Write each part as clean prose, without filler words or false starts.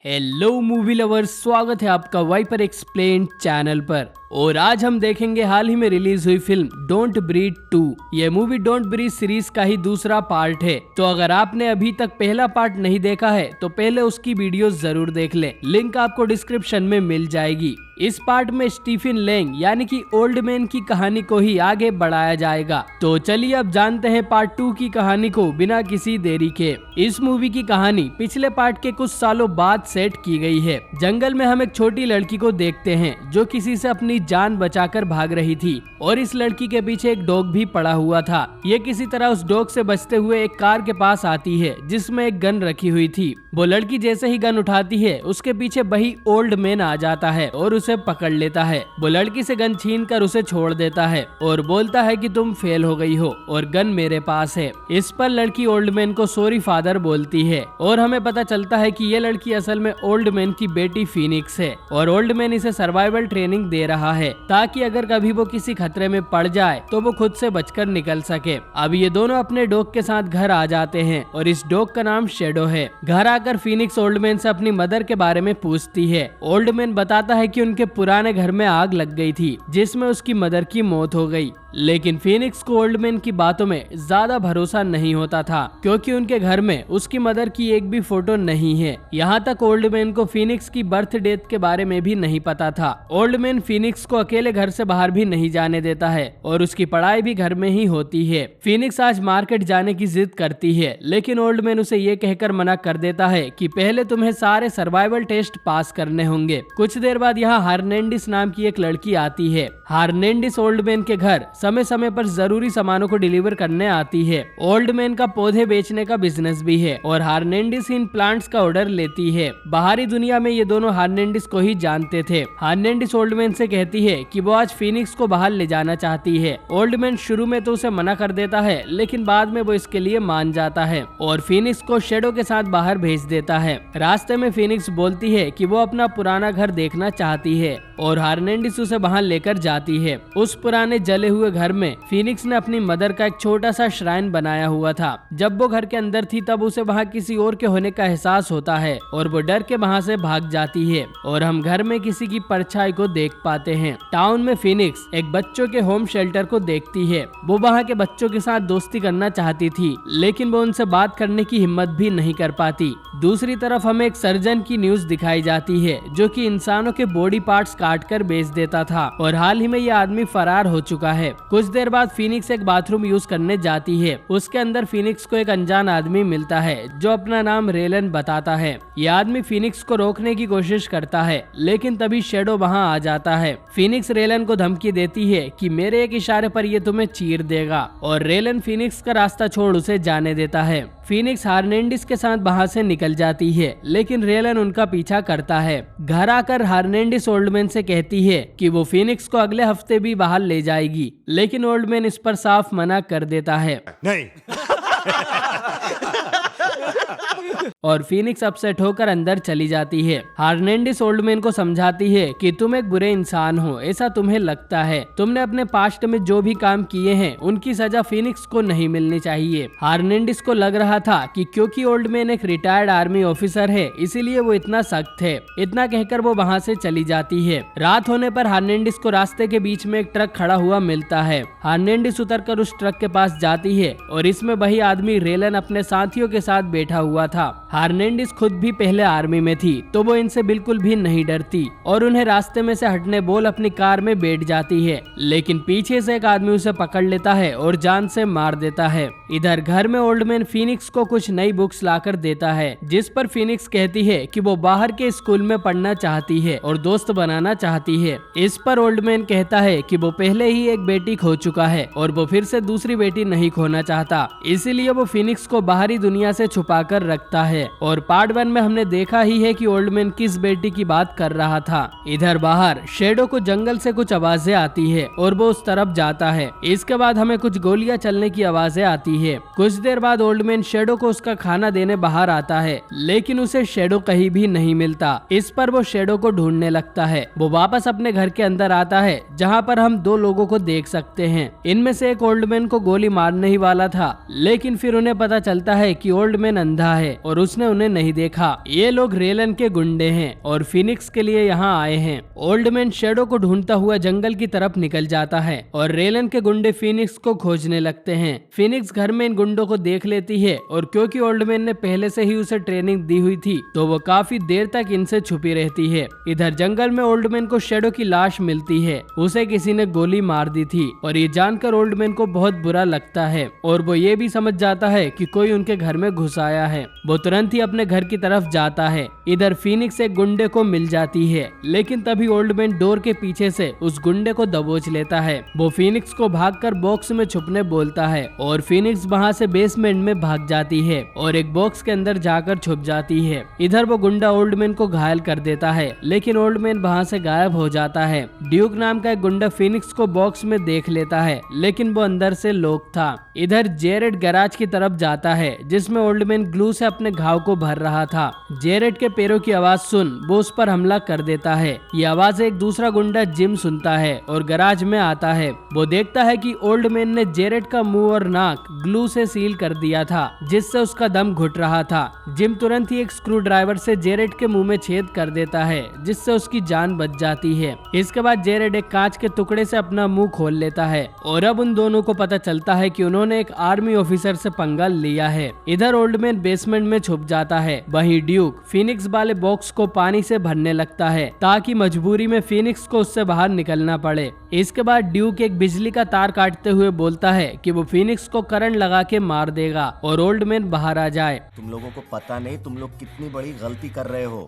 Hello movie lovers, स्वागत है आपका वाइपर एक्सप्लेन चैनल पर। और आज हम देखेंगे हाल ही में रिलीज हुई फिल्म डोंट ब्रीथ 2। ये मूवी डोंट ब्रीथ सीरीज का ही दूसरा पार्ट है। तो अगर आपने अभी तक पहला पार्ट नहीं देखा है तो पहले उसकी वीडियो जरूर देख लें, लिंक आपको डिस्क्रिप्शन में मिल जाएगी। इस पार्ट में स्टीफन लैंग यानी कि ओल्ड मैन की कहानी को ही आगे बढ़ाया जाएगा। तो चलिए अब जानते हैं पार्ट 2 की कहानी को बिना किसी देरी के। इस मूवी की कहानी पिछले पार्ट के कुछ सालों बाद सेट की गई है। जंगल में हम एक छोटी लड़की को देखते हैं जो किसी से अपनी जान बचाकर भाग रही थी और इस लड़की के पीछे एक डॉग भी पड़ा हुआ था। ये किसी तरह उस डॉग से बचते हुए एक कार के पास आती है जिसमें एक गन रखी हुई थी। वो लड़की जैसे ही गन उठाती है उसके पीछे वही ओल्ड मैन आ जाता है और उसे पकड़ लेता है। वो लड़की से गन छीन कर उसे छोड़ देता है और बोलता है कि तुम फेल हो गई हो और गन मेरे पास है। इस पर लड़की ओल्ड मैन को सॉरी फादर बोलती है और हमें पता चलता है कि ये लड़की असल में ओल्ड मैन की बेटी फीनिक्स है और ओल्ड मैन इसे सर्वाइवल ट्रेनिंग दे रहा है ताकि अगर कभी वो किसी खतरे में पड़ जाए तो वो खुद से बचकर निकल सके। अब ये दोनों अपने डॉग के साथ घर आ जाते हैं और इस डॉग का नाम शेडो है। घर आकर फीनिक्स ओल्ड मैन से अपनी मदर के बारे में पूछती है। ओल्ड मैन बताता है कि उनके पुराने घर में आग लग गई थी जिसमें उसकी मदर की मौत हो गई। लेकिन फीनिक्स को ओल्ड मैन की बातों में ज्यादा भरोसा नहीं होता था क्योंकि उनके घर में उसकी मदर की एक भी फोटो नहीं है। यहाँ तक ओल्ड मैन को फीनिक्स की बर्थ डेट के बारे में भी नहीं पता था। ओल्ड मैन फीनिक्स को अकेले घर से बाहर भी नहीं जाने देता है और उसकी पढ़ाई भी घर में ही होती है। फीनिक्स आज मार्केट जाने की जिद करती है लेकिन ओल्ड मैन उसे ये कहकर मना कर देता है कि पहले तुम्हें सारे सर्वाइवल टेस्ट पास करने होंगे। कुछ देर बाद यहाँ हार्नेंडिस नाम की एक लड़की आती है। हार्नेंडिस ओल्ड मैन के घर समय समय पर जरूरी सामानों को डिलीवर करने आती है। ओल्ड मैन का पौधे बेचने का बिजनेस भी है और हार्नेंडिस इन प्लांट्स का ऑर्डर लेती है। बाहरी दुनिया में ये दोनों हार्नेंडिस को ही जानते थे। हार्नेंडिस ओल्ड मैन से कहती है कि वो आज फीनिक्स को बाहर ले जाना चाहती है। ओल्ड मैन शुरू में तो उसे मना कर देता है लेकिन बाद में वो इसके लिए मान जाता है और फीनिक्स को शेडो के साथ बाहर भेज देता है। रास्ते में फीनिक्स बोलती है कि वो अपना पुराना घर देखना चाहती है और हार्नेंडिस उसे वहां लेकर जाती है। उस पुराने जले हुए घर में फीनिक्स ने अपनी मदर का एक छोटा सा श्राइन बनाया हुआ था। जब वो घर के अंदर थी तब उसे वहां किसी और के होने का एहसास होता है और वो डर के वहां से भाग जाती है और हम घर में किसी की परछाई को देख पाते हैं। टाउन में फीनिक्स एक बच्चों के होम शेल्टर को देखती है। वो वहां के बच्चों के साथ दोस्ती करना चाहती थी लेकिन वो उनसे बात करने की हिम्मत भी नहीं कर पाती। दूसरी तरफ हमें एक सर्जन की न्यूज दिखाई जाती है जो कि इंसानों के बॉडी पार्ट्स काट कर बेच देता था और हाल ही में ये आदमी फरार हो चुका है। कुछ देर बाद फीनिक्स एक बाथरूम यूज करने जाती है। उसके अंदर फीनिक्स को एक अनजान आदमी मिलता है जो अपना नाम रेलन बताता है। ये आदमी फीनिक्स को रोकने की कोशिश करता है लेकिन तभी शेडो वहां आ जाता है। फीनिक्स रेलन को धमकी देती है कि मेरे एक इशारे पर ये तुम्हें चीर देगा और रेलन फीनिक्स का रास्ता छोड़ उसे जाने देता है। फीनिक्स हार्नेंडिस के साथ वहां से निकल जाती है लेकिन रेलन उनका पीछा करता है। घर आकर हार्नेंडिस ओल्ड मैन से कहती है कि वो फीनिक्स को अगले हफ्ते भी बाहर ले जाएगी लेकिन ओल्ड मैन इस पर साफ मना कर देता है। नहीं। और फीनिक्स अपसेट होकर अंदर चली जाती है। हार्नेंडिस ओल्ड मैन को समझाती है कि तुम एक बुरे इंसान हो, ऐसा तुम्हें लगता है। तुमने अपने पास्ट में जो भी काम किए हैं उनकी सजा फीनिक्स को नहीं मिलनी चाहिए। हार्नेंडिस को लग रहा था कि क्योंकि ओल्ड मैन एक रिटायर्ड आर्मी ऑफिसर है इसीलिए वो इतना सख्त है। इतना कहकर वो वहाँ से चली जाती है। रात होने पर हार्नेंडिस को रास्ते के बीच में एक ट्रक खड़ा हुआ मिलता है। हार्नेंडिस उतरकर उस ट्रक के पास जाती है और इसमें वही आदमी रेलन अपने साथियों के साथ बैठा हुआ था। हार्नेंडिस खुद भी पहले आर्मी में थी तो वो इनसे बिल्कुल भी नहीं डरती और उन्हें रास्ते में से हटने बोल अपनी कार में बैठ जाती है लेकिन पीछे से एक आदमी उसे पकड़ लेता है और जान से मार देता है। इधर घर में ओल्ड मैन फीनिक्स को कुछ नई बुक्स लाकर देता है जिस पर फीनिक्स कहती है कि वो बाहर के स्कूल में पढ़ना चाहती है और दोस्त बनाना चाहती है। इस पर ओल्ड मैन कहता है कि वो पहले ही एक बेटी खो चुका है और वो फिर से दूसरी बेटी नहीं खोना चाहता, इसीलिए वो फीनिक्स को बाहरी दुनिया से छुपा कर रखता है। और पार्ट 1 में हमने देखा ही है कि ओल्ड मैन किस बेटी की बात कर रहा था। इधर बाहर शेडो को जंगल से कुछ आवाजें आती है और वो उस तरफ जाता है। इसके बाद हमें कुछ गोलियां चलने की आवाजें आती है। कुछ देर बाद ओल्ड मैन शेडो को उसका खाना देने बाहर आता है लेकिन उसे शेडो कहीं भी नहीं मिलता। इस पर वो शेडो को ढूंढने लगता है। वो वापस अपने घर के अंदर आता है जहाँ पर हम दो लोगों को देख सकते हैं। इनमें से एक ओल्ड मैन को गोली मारने ही वाला था लेकिन फिर उन्हें पता चलता है कि ओल्ड मैन अंधा है और उस उसने उन्हें नहीं देखा। ये लोग रेलन के गुंडे हैं और फिनिक्स के लिए यहाँ आए हैं। ओल्ड मैन शैडो को ढूंढता हुआ जंगल की तरफ निकल जाता है और रेलन के गुंडे फिनिक्स को खोजने लगते हैं। फिनिक्स घर में इन गुंडों को देख लेती है और क्योंकि ओल्ड मैन ने पहले से ही उसे ट्रेनिंग दी हुई थी तो वो काफी देर तक इनसे छुपी रहती है। इधर जंगल में ओल्ड मैन को शैडो की लाश मिलती है। उसे किसी ने गोली मार दी थी और ये जानकर ओल्ड मैन को बहुत बुरा लगता है और वो ये भी समझ जाता है कि कोई उनके घर में घुस आया है। वो तुरंत ही अपने घर की तरफ जाता है। इधर फिनिक्स एक गुंडे को मिल जाती है, लेकिन तभी ओल्ड मैन डोर के पीछे से उस गुंडे को दबोच लेता है। वो फिनिक्स को भागकर बॉक्स में छुपने बोलता है और फिनिक्स वहाँ से बेसमेंट में भाग जाती है और एक बॉक्स के अंदर जाकर छुप जाती है। इधर वो गुंडा ओल्ड मैन को घायल कर देता है, लेकिन ओल्ड मैन वहाँ से गायब हो जाता है। ड्यूक नाम का एक गुंडा फिनिक्स को बॉक्स में देख लेता है, लेकिन वो अंदर से लॉक था। इधर जेरेड गैराज की तरफ जाता है जिसमें ओल्ड मैन ग्लू से अपने घाव को भर रहा था। जेरेड के पैरों की आवाज सुन वो उस पर हमला कर देता है। ये आवाज एक दूसरा गुंडा जिम सुनता है और गैराज में आता है। वो देखता है कि ओल्ड मैन ने जेरेड का मुंह और नाक ग्लू से सील कर दिया था, जिससे उसका दम घुट रहा था। जिम तुरंत ही एक स्क्रू ड्राइवर से जेरेड के मुंह में छेद कर देता है, जिससे उसकी जान बच जाती है। इसके बाद जेरेड एक कांच के टुकड़े से अपना मुंह खोल लेता है और अब उन दोनों को पता चलता है कि उन्होंने एक आर्मी ऑफिसर से पंगा लिया है। इधर ओल्ड मैन बेसमेंट में छुप जाता है। वहीं ड्यूक फिनिक्स वाले बॉक्स को पानी से भरने लगता है ताकि मजबूरी में फिनिक्स को उससे बाहर निकलना पड़े। इसके बाद ड्यूक एक बिजली का तार काटते हुए बोलता है कि वो फिनिक्स को करंट लगा के मार देगा और ओल्ड मैन बाहर आ जाए। तुम लोगों को पता नहीं तुम लोग कितनी बड़ी गलती कर रहे हो।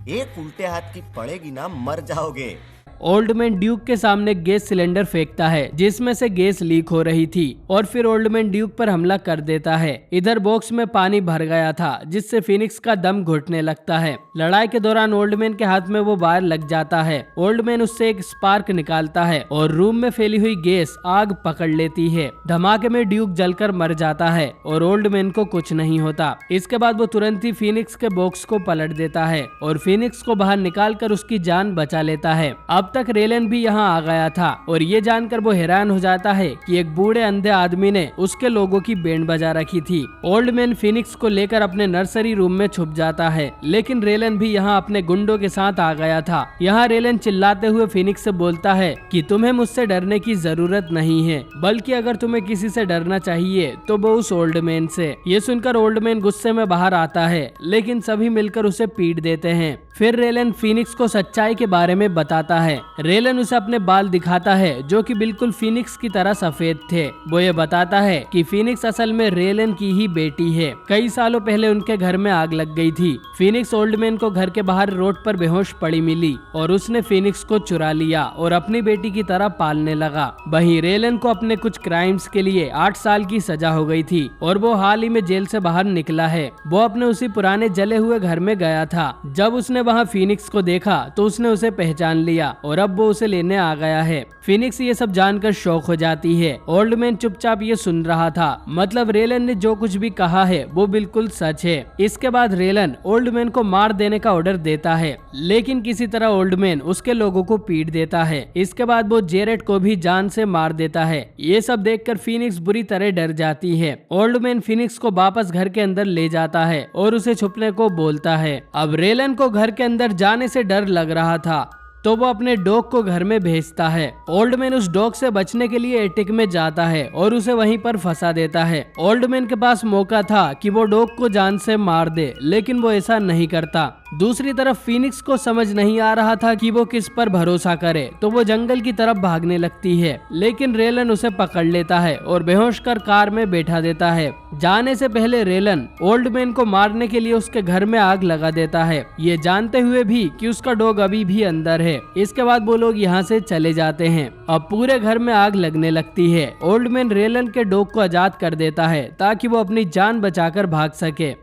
एक उल्टे हाथ की पड़ेगी ना, मर जाओगे। ओल्ड मैन ड्यूक के सामने गैस सिलेंडर फेंकता है जिसमें से गैस लीक हो रही थी और फिर ओल्ड मैन ड्यूक पर हमला कर देता है। इधर बॉक्स में पानी भर गया था जिससे फिनिक्स का दम घुटने लगता है। लड़ाई के दौरान ओल्ड मैन के हाथ में वो वायर लग जाता है। ओल्ड मैन उससे एक स्पार्क निकालता है और रूम में फैली हुई गैस आग पकड़ लेती है। धमाके में ड्यूक जलकर मर जाता है और ओल्ड मैन को कुछ नहीं होता। इसके बाद वो तुरंत ही फिनिक्स के बॉक्स को पलट देता है और फिनिक्स को बाहर निकाल कर उसकी जान बचा लेता है। अब तक रेलन भी यहाँ आ गया था और ये जानकर वो हैरान हो जाता है कि एक बूढ़े अंधे आदमी ने उसके लोगों की बैंड बजा रखी थी। ओल्ड मैन फिनिक्स को लेकर अपने नर्सरी रूम में छुप जाता है, लेकिन रेलन भी यहाँ अपने गुंडों के साथ आ गया था। यहाँ रेलन चिल्लाते हुए फिनिक्स से बोलता है कि तुम्हें मुझसे डरने की जरूरत नहीं है, बल्कि अगर तुम्हें किसी से डरना चाहिए तो वो उस ओल्ड मैन से। ये सुनकर ओल्ड मैन गुस्से में बाहर आता है, लेकिन सभी मिलकर उसे पीट देते हैं। फिर रेलन फिनिक्स को सच्चाई के बारे में बताता है। रेलन उसे अपने बाल दिखाता है जो कि बिल्कुल फिनिक्स की तरह सफेद थे। वो ये बताता है कि फिनिक्स असल में रेलन की ही बेटी है। कई सालों पहले उनके घर में आग लग गई थी। फिनिक्स ओल्ड मैन को घर के बाहर रोड पर बेहोश पड़ी मिली और उसने फिनिक्स को चुरा लिया और अपनी बेटी की तरह पालने लगा। वहीं रेलन को अपने कुछ क्राइम्स के लिए 8 साल की सजा हो गई थी और वो हाल ही में जेल से बाहर निकला है। वो अपने उसी पुराने जले हुए घर में गया था। जब उसने वहाँ फिनिक्स को देखा तो उसने उसे पहचान लिया और अब वो उसे लेने आ गया है। फिनिक्स ये सब जानकर शॉक हो जाती है। ओल्ड मैन चुपचाप ये सुन रहा था, मतलब रेलन ने जो कुछ भी कहा है वो बिल्कुल सच है। इसके बाद रेलन ओल्ड मैन को मार देने का ऑर्डर देता है, लेकिन किसी तरह ओल्ड मैन उसके लोगों को पीट देता है। इसके बाद वो जेरेड को भी जान से मार देता है। ये सब देखकर फिनिक्स बुरी तरह डर जाती है। ओल्ड मैन फिनिक्स को वापस घर के अंदर ले जाता है और उसे छुपने को बोलता है। अब रेलन को घर के अंदर जाने से डर लग रहा था तो वो अपने डॉग को घर में भेजता है। ओल्ड मैन उस डॉग से बचने के लिए एटिक में जाता है और उसे वहीं पर फंसा देता है। ओल्ड मैन के पास मौका था कि वो डॉग को जान से मार दे, लेकिन वो ऐसा नहीं करता। दूसरी तरफ फिनिक्स को समझ नहीं आ रहा था कि वो किस पर भरोसा करे, तो वो जंगल की तरफ भागने लगती है, लेकिन रेलन उसे पकड़ लेता है और बेहोश कर कार में बैठा देता है। जाने से पहले रेलन ओल्ड मैन को मारने के लिए उसके घर में आग लगा देता है, ये जानते हुए भी कि उसका डॉग अभी भी अंदर है। इसके बाद वो लोग यहाँ से चले जाते हैं। अब पूरे घर में आग लगने लगती है। ओल्ड मैन रेलन के डॉग को आजाद कर देता है ताकि वो अपनी जान बचाकर भाग सके।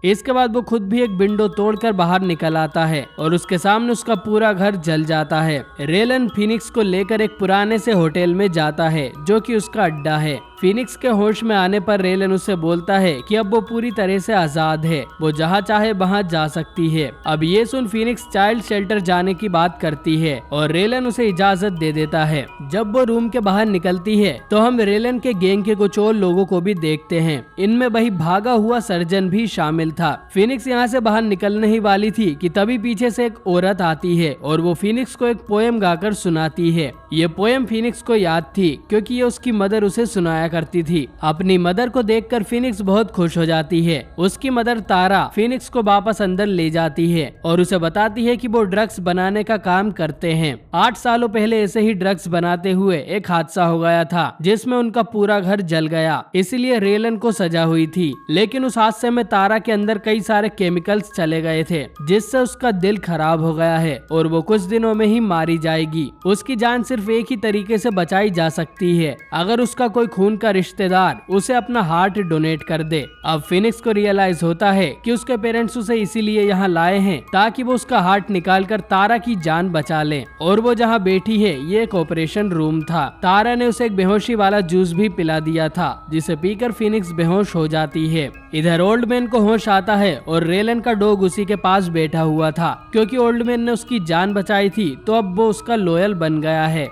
इसके बाद वो खुद भी एक विंडो तोड़कर बाहर निकल आता है और उसके सामने उसका पूरा घर जल जाता है। रेलन फिनिक्स को लेकर एक पुराने से होटल में जाता है जो कि उसका अड्डा है। फिनिक्स के होश में आने पर रेलन उसे बोलता है कि अब वो पूरी तरह से आजाद है, वो जहाँ चाहे वहाँ जा सकती है। अब ये सुन फिनिक्स चाइल्ड शेल्टर जाने की बात करती है और रेलन उसे इजाजत दे देता है। जब वो रूम के बाहर निकलती है तो हम रेलन के गैंग के कुछ और लोगों को भी देखते हैं। इनमें वही भागा हुआ सर्जन भी शामिल था। फिनिक्स यहाँ से बाहर निकलने ही वाली थी कि तभी पीछे से एक औरत आती है और वो फिनिक्स को एक पोएम गाकर सुनाती है। ये पोएम फिनिक्स को याद थी क्योंकि ये उसकी मदर उसे सुनाया करती थी। अपनी मदर को देखकर फिनिक्स बहुत खुश हो जाती है। उसकी मदर तारा फिनिक्स को वापस अंदर ले जाती है और उसे बताती है कि वो ड्रग्स बनाने का काम करते हैं। 8 सालों पहले ऐसे ही ड्रग्स बनाते हुए एक हादसा हो गया था जिसमें उनका पूरा घर जल गया, इसलिए रेलन को सजा हुई थी। लेकिन उस हादसे में तारा के अंदर कई सारे केमिकल्स चले गए थे जिससे उसका दिल खराब हो गया है और वो कुछ दिनों में ही मारी जाएगी। उसकी जान सिर्फ एक ही तरीके से बचाई जा सकती है, अगर उसका कोई खून का रिश्तेदार उसे अपना हार्ट डोनेट कर दे। अब फिनिक्स को रियलाइज होता है कि उसके पेरेंट्स उसे इसीलिए यहाँ लाए हैं ताकि वो उसका हार्ट निकालकर तारा की जान बचा ले। और वो जहाँ बैठी है ये एक ऑपरेशन रूम था। तारा ने उसे एक बेहोशी वाला जूस भी पिला दिया था जिसे पीकर फिनिक्स बेहोश हो जाती है। इधर ओल्ड मैन को होश आता है और रेलन का डॉग उसी के पास बैठा हुआ था। क्योंकि ओल्ड मैन ने उसकी जान बचाई थी तो अब वो उसका लॉयल बन गया है।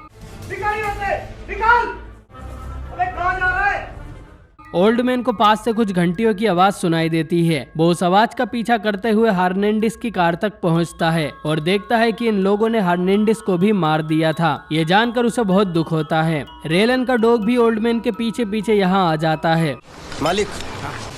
ओल्ड मैन को पास से कुछ घंटियों की आवाज सुनाई देती है। वो उस आवाज का पीछा करते हुए हार्नेंडिस की कार तक पहुंचता है और देखता है कि इन लोगों ने हार्नेंडिस को भी मार दिया था। ये जानकर उसे बहुत दुख होता है। रेलन का डॉग भी ओल्ड मैन के पीछे पीछे यहाँ आ जाता है। मालिक,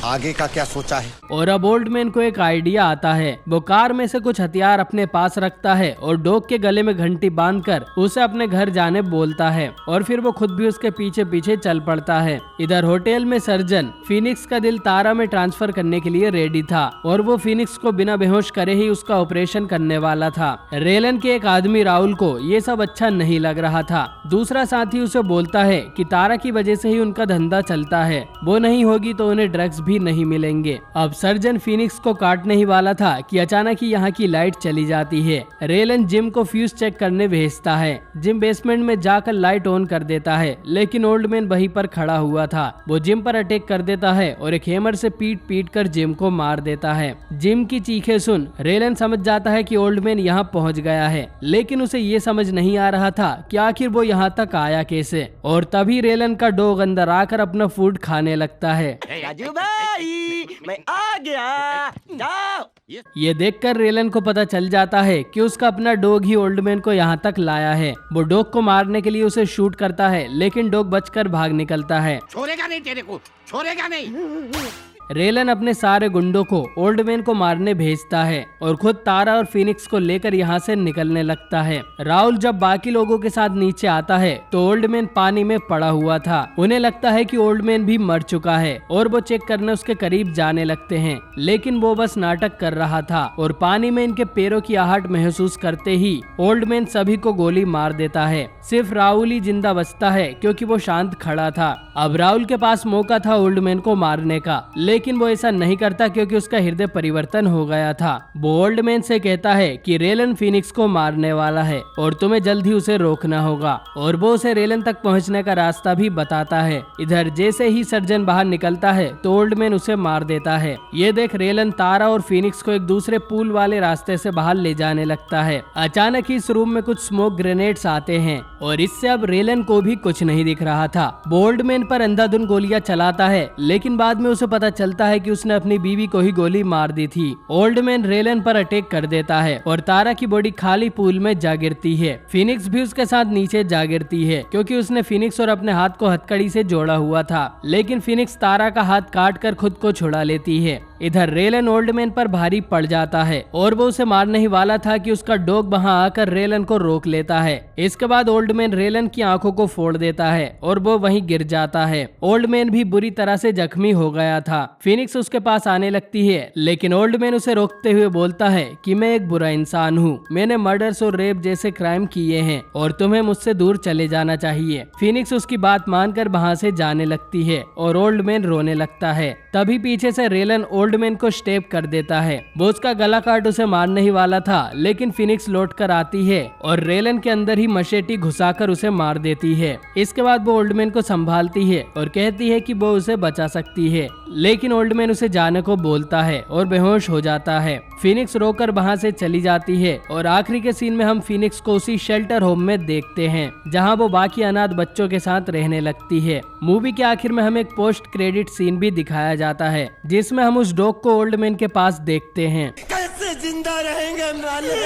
आगे का क्या सोचा है? और अब ओल्ड मैन को एक आइडिया आता है। वो कार में से कुछ हथियार अपने पास रखता है और डॉग के गले में घंटी बांधकर उसे अपने घर जाने बोलता है और फिर वो खुद भी उसके पीछे पीछे चल पड़ता है। इधर होटल में सर्जन फिनिक्स का दिल तारा में ट्रांसफर करने के लिए रेडी था और वो फिनिक्स को बिना बेहोश करे ही उसका ऑपरेशन करने वाला था। रेलन के एक आदमी राहुल को ये सब अच्छा नहीं लग रहा था। दूसरा साथी उसे बोलता है कि तारा की वजह से ही उनका धंधा चलता है, वो नहीं होगी तो उन्हें ड्रग्स भी नहीं मिलेंगे। अब सर्जन फिनिक्स को काटने ही वाला था कि अचानक ही यहाँ की लाइट चली जाती है। रेलन जिम को फ्यूज चेक करने भेजता है। जिम बेसमेंट में जाकर लाइट ऑन कर देता है लेकिन ओल्ड मैन वहीं पर खड़ा हुआ था। वो जिम पर अटैक कर देता है और एक हैमर से पीट पीट कर जिम को मार देता है। जिम की चीखें सुन रेलन समझ जाता है कि ओल्ड मैन यहाँ पहुँच गया है, लेकिन उसे ये समझ नहीं आ रहा था कि आखिर वो यहाँ तक आया कैसे। और तभी रेलन का डॉग अंदर आकर अपना फूड खाने लगता है। राजू भाई, मैं आ गया, जाओ। ये देखकर रेलन को पता चल जाता है कि उसका अपना डॉग ही ओल्ड मैन को यहाँ तक लाया है। वो डॉग को मारने के लिए उसे शूट करता है लेकिन डॉग बचकर भाग निकलता है। छोड़ेगा नहीं तेरे को, छोड़ेगा नहीं। रेलन अपने सारे गुंडों को ओल्ड मैन को मारने भेजता है और खुद तारा और फिनिक्स को लेकर यहाँ से निकलने लगता है। राहुल जब बाकी लोगों के साथ नीचे आता है तो ओल्ड मैन पानी में पड़ा हुआ था। उन्हें लगता है कि ओल्ड मैन भी मर चुका है और वो चेक करने उसके करीब जाने लगते हैं, लेकिन वो बस नाटक कर रहा था और पानी में इनके पैरों की आहट महसूस करते ही ओल्ड मैन सभी को गोली मार देता है। सिर्फ राहुल ही जिंदा बचता है क्योंकि वो शांत खड़ा था। अब राहुल के पास मौका था ओल्ड मैन को मारने का, लेकिन वो ऐसा नहीं करता क्योंकि उसका हृदय परिवर्तन हो गया था। वो ओल्ड मैन से कहता है कि रेलन फिनिक्स को मारने वाला है और तुम्हें जल्द ही उसे रोकना होगा, और वो उसे रेलन तक पहुंचने का रास्ता भी बताता है। इधर जैसे ही सर्जन बाहर निकलता है तो ओल्ड मैन उसे मार देता है। ये देख रेलन तारा और फिनिक्स को एक दूसरे पुल वाले रास्ते से बाहर ले जाने लगता है। अचानक ही इस रूम में कुछ स्मोक ग्रेनेड्स आते हैं और इससे अब रेलन को भी कुछ नहीं दिख रहा था। वो ओल्ड मैन पर अंधाधुंध गोलियां चलाता है, लेकिन बाद में उसे पता चलता है कि उसने अपनी बीवी को ही गोली मार दी थी। ओल्ड मैन रेलन पर अटैक कर देता है और तारा की बॉडी खाली पूल में जा गिरती है। फिनिक्स भी उसके साथ नीचे जा गिरती है क्योंकि उसने फिनिक्स और अपने हाथ को हथकड़ी से जोड़ा हुआ था, लेकिन फिनिक्स तारा का हाथ काट कर खुद को छुड़ा लेती है। इधर रेलन ओल्ड मैन पर भारी पड़ जाता है और वो उसे मारने ही वाला था कि उसका डॉग वहां आकर रेलन को रोक लेता है। इसके बाद ओल्ड मैन रेलन की आंखों को फोड़ देता है और वो वहीं गिर जाता है। ओल्ड मैन भी बुरी तरह से जख्मी हो गया था। फिनिक्स उसके पास आने लगती है, लेकिन ओल्ड मैन उसे रोकते हुए बोलता है कि मैं एक बुरा इंसान हूँ, मैंने मर्डर्स और रेप जैसे क्राइम किए हैं और तुम्हें मुझसे दूर चले जाना चाहिए। फिनिक्स उसकी बात मानकर वहाँ से जाने लगती है और ओल्ड मैन रोने लगता है। तभी पीछे से रेलन ओल्ड मैन को स्टेप कर देता है। वो उसका गला काट उसे मारने ही वाला था, लेकिन फिनिक्स लौट कर आती है और रेलन के अंदर ही मशेटी घुसाकर उसे मार देती है। इसके बाद वो ओल्ड मैन को संभालती है और कहती है कि वो उसे बचा सकती है, लेकिन ओल्ड मैन उसे जाने को बोलता है और बेहोश हो जाता है। फिनिक्स रोकर वहाँ से चली जाती है और आखिरी के सीन में हम फिनिक्स को उसी शेल्टर होम में देखते हैं, जहाँ वो बाकी अनाथ बच्चों के साथ रहने लगती है। मूवी के आखिर में हमें एक पोस्ट क्रेडिट सीन भी दिखाया जाता है, जिसमें हम उस डॉग को ओल्ड मैन के पास देखते हैं। कैसे जिंदा रहेंगे माले?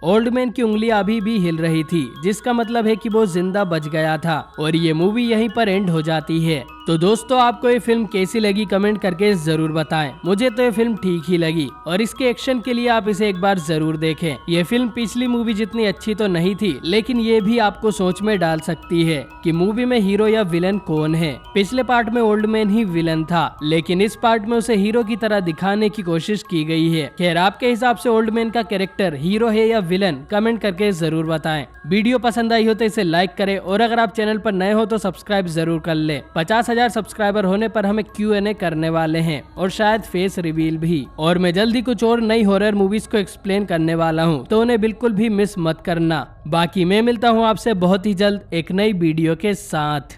ओल्ड मैन की उंगलियां अभी भी हिल रही थी, जिसका मतलब है कि वो जिंदा बच गया था और ये मूवी यहीं पर एंड हो जाती है। तो दोस्तों, आपको ये फिल्म कैसी लगी कमेंट करके जरूर बताएं। मुझे तो ये फिल्म ठीक ही लगी और इसके एक्शन के लिए आप इसे एक बार जरूर देखें। ये फिल्म पिछली मूवी जितनी अच्छी तो नहीं थी, लेकिन ये भी आपको सोच में डाल सकती है कि मूवी में हीरो या विलन कौन है। पिछले पार्ट में ओल्ड मैन ही विलन था, लेकिन इस पार्ट में उसे हीरो की तरह दिखाने की कोशिश की गई है। खैर, आपके हिसाब से ओल्ड मैन का कैरेक्टर हीरो है या विलन, कमेंट करके जरूर बताएं। वीडियो पसंद आई हो तो इसे लाइक करें और अगर आप चैनल पर नए हो तो सब्सक्राइब जरूर कर ले। 50,000 सब्सक्राइबर होने पर हमें Q&A करने वाले हैं और शायद फेस रिवील भी। और मैं जल्दी कुछ और नई हॉरर मूवीज को एक्सप्लेन करने वाला हूँ, तो उन्हें बिल्कुल भी मिस मत करना। बाकी मैं मिलता हूँ आपसे बहुत ही जल्द एक नई वीडियो के साथ।